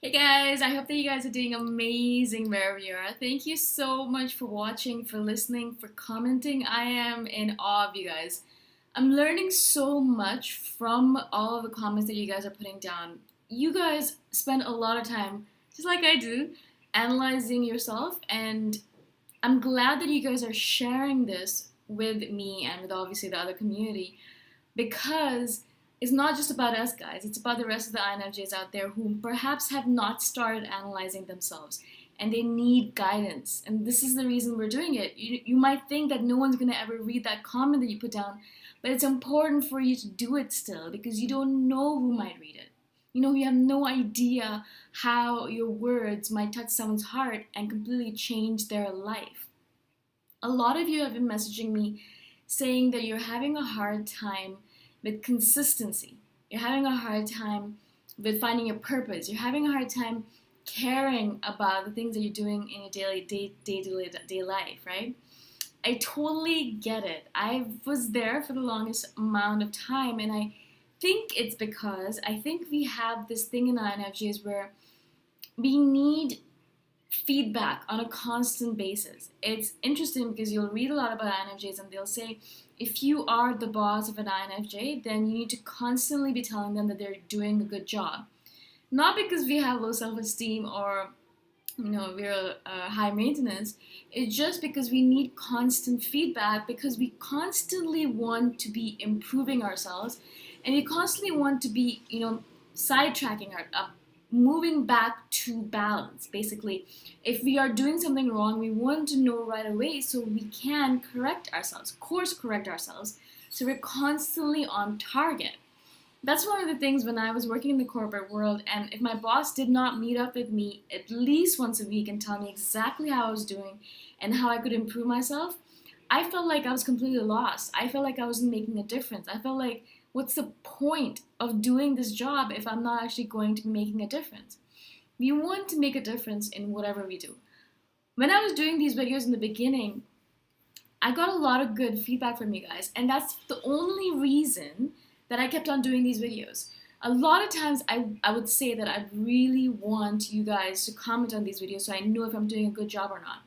Hey guys, I hope that you guys are doing amazing wherever you are. Thank you so much for watching, for listening, for commenting. I am in awe of you guys. I'm learning so much from all of the comments that you guys are putting down. You guys spend a lot of time, just like I do, analyzing yourself, and I'm glad that you guys are sharing this with me and with obviously the other community because it's not just about us guys, it's about the rest of the INFJs out there who perhaps have not started analyzing themselves and they need guidance. And this is the reason we're doing it. You might think that no one's going to ever read that comment that you put down, but it's important for you to do it still because you don't know who might read it. You have no idea how your words might touch someone's heart and completely change their life. A lot of you have been messaging me saying that you're having a hard time with consistency. You're having a hard time with finding your purpose. You're having a hard time caring about the things that you're doing in your day-to-day life, right? I totally get it. I was there for the longest amount of time, and I think it's because I think we have this thing in INFJs where we need feedback on a constant basis. It's interesting because you'll read a lot about INFJs and they'll say if you are the boss of an INFJ, then you need to constantly be telling them that they're doing a good job. Not because we have low self-esteem or we're high maintenance. It's just because we need constant feedback because we constantly want to be improving ourselves and we constantly want to be sidetracking moving back to balance. Basically, if we are doing something wrong, we want to know right away so we can correct ourselves, course correct ourselves, so we're constantly on target. That's one of the things when I was working in the corporate world, and if my boss did not meet up with me at least once a week and tell me exactly how I was doing and how I could improve myself, I felt like I was completely lost. I felt like I wasn't making a difference. I felt like, what's the point of doing this job if I'm not actually going to be making a difference? We want to make a difference in whatever we do. When I was doing these videos in the beginning, I got a lot of good feedback from you guys, and that's the only reason that I kept on doing these videos. A lot of times I would say that I really want you guys to comment on these videos so I know if I'm doing a good job or not.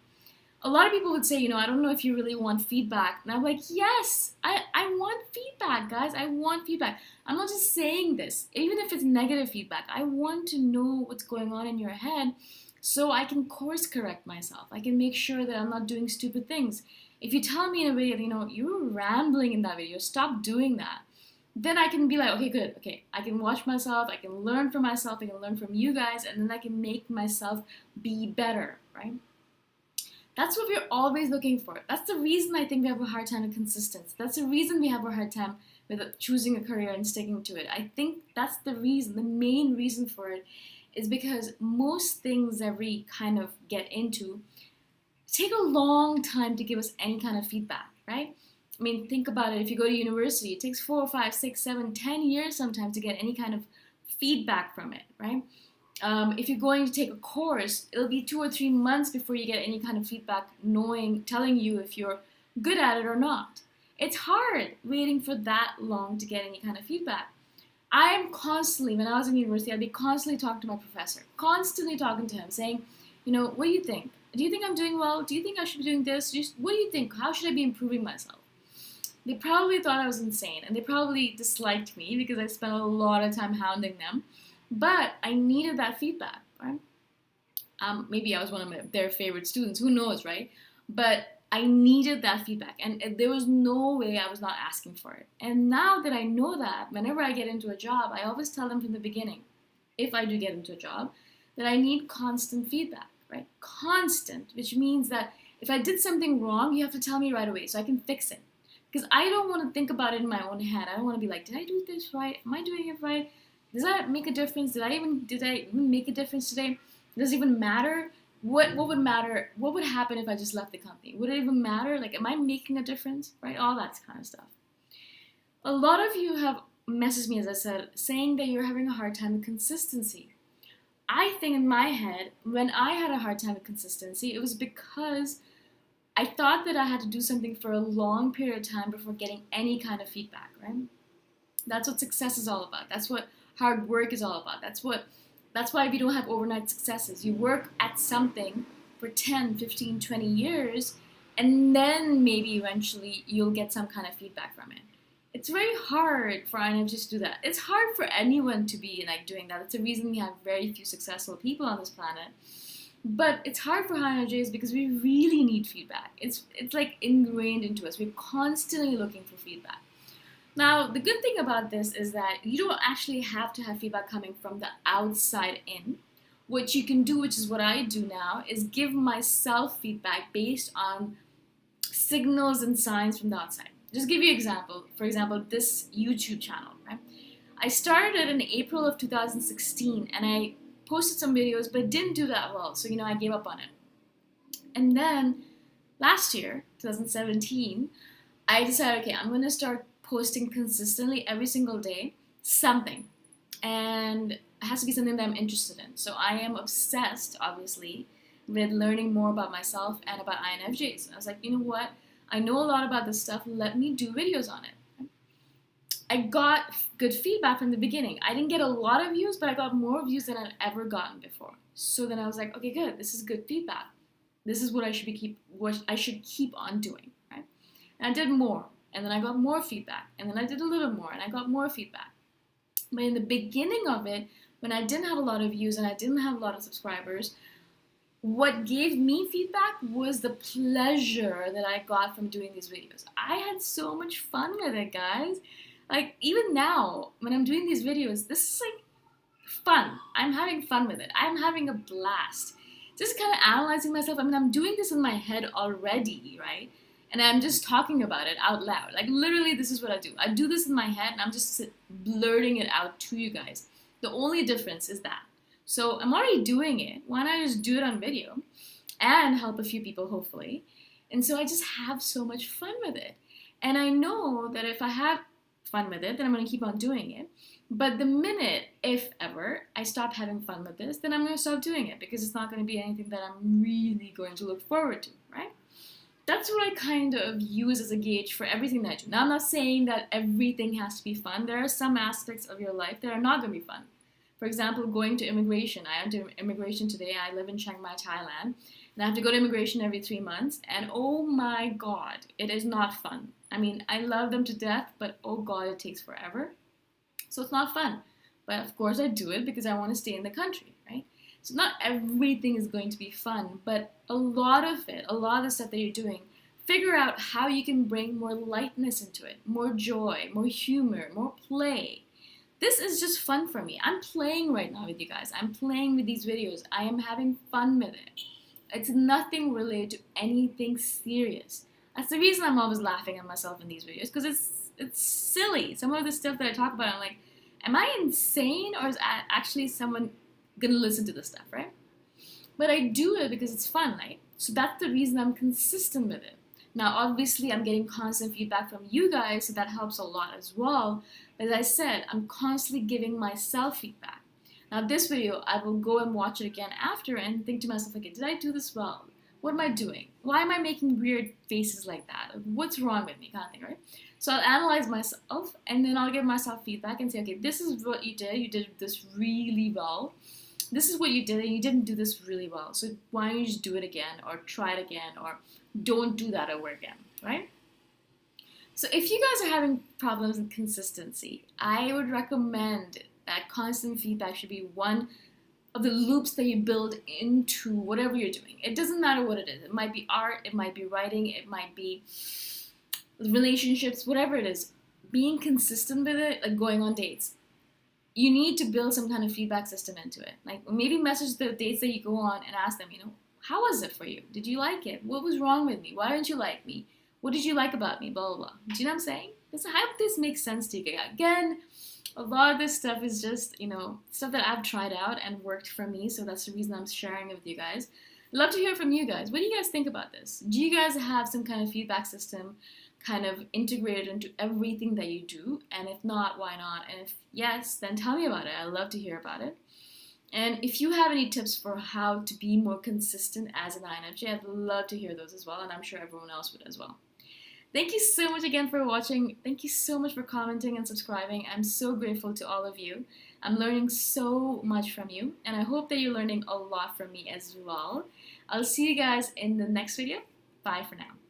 A lot of people would say, I don't know if you really want feedback. And I'm like, yes, I want feedback, guys. I want feedback. I'm not just saying this. Even if it's negative feedback, I want to know what's going on in your head so I can course correct myself. I can make sure that I'm not doing stupid things. If you tell me in a video, you were rambling in that video, stop doing that. Then I can be like, okay, good. Okay, I can watch myself. I can learn from myself. I can learn from you guys. And then I can make myself be better, right? That's what we're always looking for. That's the reason I think we have a hard time with consistency. That's the reason we have a hard time with choosing a career and sticking to it. I think that's the reason, the main reason for it is because most things that we kind of get into take a long time to give us any kind of feedback, right? I mean, think about it. If you go to university, it takes 4, 5, 6, 7, 10 years sometimes to get any kind of feedback from it, right? If you're going to take a course, it'll be 2 or 3 months before you get any kind of feedback telling you if you're good at it or not. It's hard waiting for that long to get any kind of feedback. I am constantly, when I was in university, I'd be constantly talking to my professor, constantly talking to him, saying, what do you think? Do you think I'm doing well? Do you think I should be doing this? What do you think? How should I be improving myself? They probably thought I was insane, and they probably disliked me because I spent a lot of time hounding them. But I needed that feedback, right? Maybe I was one of their favorite students. Who knows, right? But I needed that feedback, and there was no way I was not asking for it. And now that I know that, whenever I get into a job, I always tell them from the beginning, if I do get into a job, that I need constant feedback, right? Constant, which means that if I did something wrong, you have to tell me right away so I can fix it. Because I don't want to think about it in my own head. I don't want to be like, did I do this right? Am I doing it right? Does that make a difference? Did I even make a difference today? Does it even matter? What would matter? What would happen if I just left the company? Would it even matter? Like, am I making a difference? Right? All that kind of stuff. A lot of you have messaged me, as I said, saying that you're having a hard time with consistency. I think in my head, when I had a hard time with consistency, it was because I thought that I had to do something for a long period of time before getting any kind of feedback, right? That's what success is all about. That's what hard work is all about. That's what That's why we don't have overnight successes. You work at something for 10, 15, 20 years, and then maybe eventually you'll get some kind of feedback from it. It's very hard for INFJs to do that. It's hard for anyone to be like doing that. It's the reason we have very few successful people on this planet. But it's hard for INFJs because we really need feedback. It's like ingrained into us. We're constantly looking for feedback. Now, the good thing about this is that you don't actually have to have feedback coming from the outside in. What you can do, which is what I do now, is give myself feedback based on signals and signs from the outside. Just give you an example. For example, this YouTube channel, right? I started it in April of 2016 and I posted some videos, but it didn't do that well. So, I gave up on it. And then last year, 2017, I decided, okay, I'm going to start posting consistently every single day, something. And it has to be something that I'm interested in. So I am obsessed, obviously, with learning more about myself and about INFJs. I was like, you know what? I know a lot about this stuff. Let me do videos on it. I got good feedback from the beginning. I didn't get a lot of views, but I got more views than I've ever gotten before. So then I was like, okay, good. This is good feedback. This is what I should keep on doing, right? And I did more, and then I got more feedback, and then I did a little more, and I got more feedback. But in the beginning of it, when I didn't have a lot of views and I didn't have a lot of subscribers, what gave me feedback was the pleasure that I got from doing these videos. I had so much fun with it, guys. Like, even now, when I'm doing these videos, this is like fun. I'm having fun with it. I'm having a blast. Just kind of analyzing myself. I mean, I'm doing this in my head already, right? And I'm just talking about it out loud. Like, literally, this is what I do. I do this in my head, and I'm just blurting it out to you guys. The only difference is that. So I'm already doing it. Why not just do it on video and help a few people, hopefully? And so I just have so much fun with it. And I know that if I have fun with it, then I'm going to keep on doing it. But the minute, if ever, I stop having fun with this, then I'm going to stop doing it because it's not going to be anything that I'm really going to look forward to, right? That's what I kind of use as a gauge for everything that I do. Now, I'm not saying that everything has to be fun. There are some aspects of your life that are not going to be fun. For example, going to immigration. I went to immigration today. I live in Chiang Mai, Thailand. And I have to go to immigration every 3 months. And oh my God, it is not fun. I mean, I love them to death, but oh God, it takes forever. So it's not fun. But of course I do it because I want to stay in the country, right? So not everything is going to be fun, but a lot of it, a lot of the stuff that you're doing, figure out how you can bring more lightness into it, more joy, more humor, more play. This is just fun for me. I'm playing right now with you guys. I'm playing with these videos. I am having fun with it. It's nothing related to anything serious. That's the reason I'm always laughing at myself in these videos, because it's silly. Some of the stuff that I talk about, I'm like, am I insane, or is actually someone gonna listen to this stuff, right? But I do it because it's fun, right? So that's the reason I'm consistent with it. Now, obviously, I'm getting constant feedback from you guys, so that helps a lot as well. As I said, I'm constantly giving myself feedback. Now, this video, I will go and watch it again after and think to myself, okay, did I do this well? What am I doing? Why am I making weird faces like that? What's wrong with me, kind of thing, right? So I'll analyze myself, and then I'll give myself feedback and say, okay, this is what you did. You did this really well. This is what you did, and you didn't do this really well. So why don't you just do it again, or try it again, or don't do that over again, right? So if you guys are having problems with consistency, I would recommend that constant feedback should be one of the loops that you build into whatever you're doing. It doesn't matter what it is. It might be art, it might be writing, it might be relationships, whatever it is. Being consistent with it, like going on dates, you need to build some kind of feedback system into it. Like maybe message the dates that you go on and ask them, how was it for you? Did you like it? What was wrong with me? Why didn't you like me? What did you like about me? Blah, blah, blah. Do you know what I'm saying? I hope this makes sense to you. Again, a lot of this stuff is just, stuff that I've tried out and worked for me. So that's the reason I'm sharing it with you guys. I'd love to hear from you guys. What do you guys think about this? Do you guys have some kind of feedback system kind of integrated into everything that you do? And if not, why not? And if yes, then tell me about it. I'd love to hear about it. And if you have any tips for how to be more consistent as an INFJ, I'd love to hear those as well. And I'm sure everyone else would as well. Thank you so much again for watching. Thank you so much for commenting and subscribing. I'm so grateful to all of you. I'm learning so much from you, and I hope that you're learning a lot from me as well. I'll see you guys in the next video. Bye for now.